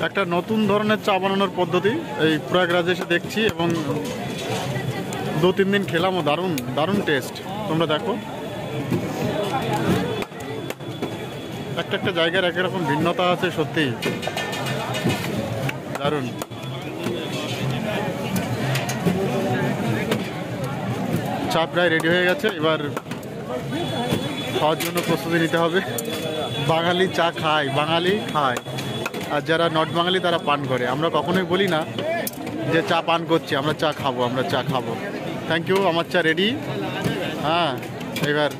একটা নতুন ধরনের চা বানানোর পদ্ধতি এই প্রয়াগরাজে এসে দেখছি এবং 2-3 দিন খেলামও, দারুণ দারুণ টেস্ট। তোমরা দেখো একটা জায়গার এক রকম ভিন্নতা আছে, সত্যি দারুণ। চা প্রায় রেডি হয়ে গেছে, এবার খাওয়ার জন্য প্রস্তুতি নিতে হবে। বাঙালি চা খায়, বাঙালি খায়, আর যারা নট বাঙালি তারা পান করে। আমরা কখনোই বলি না যে চা পান করছি, আমরা চা খাবো, আমরা চা খাবো। থ্যাংক ইউ, আমার চা রেডি। হ্যাঁ, এবার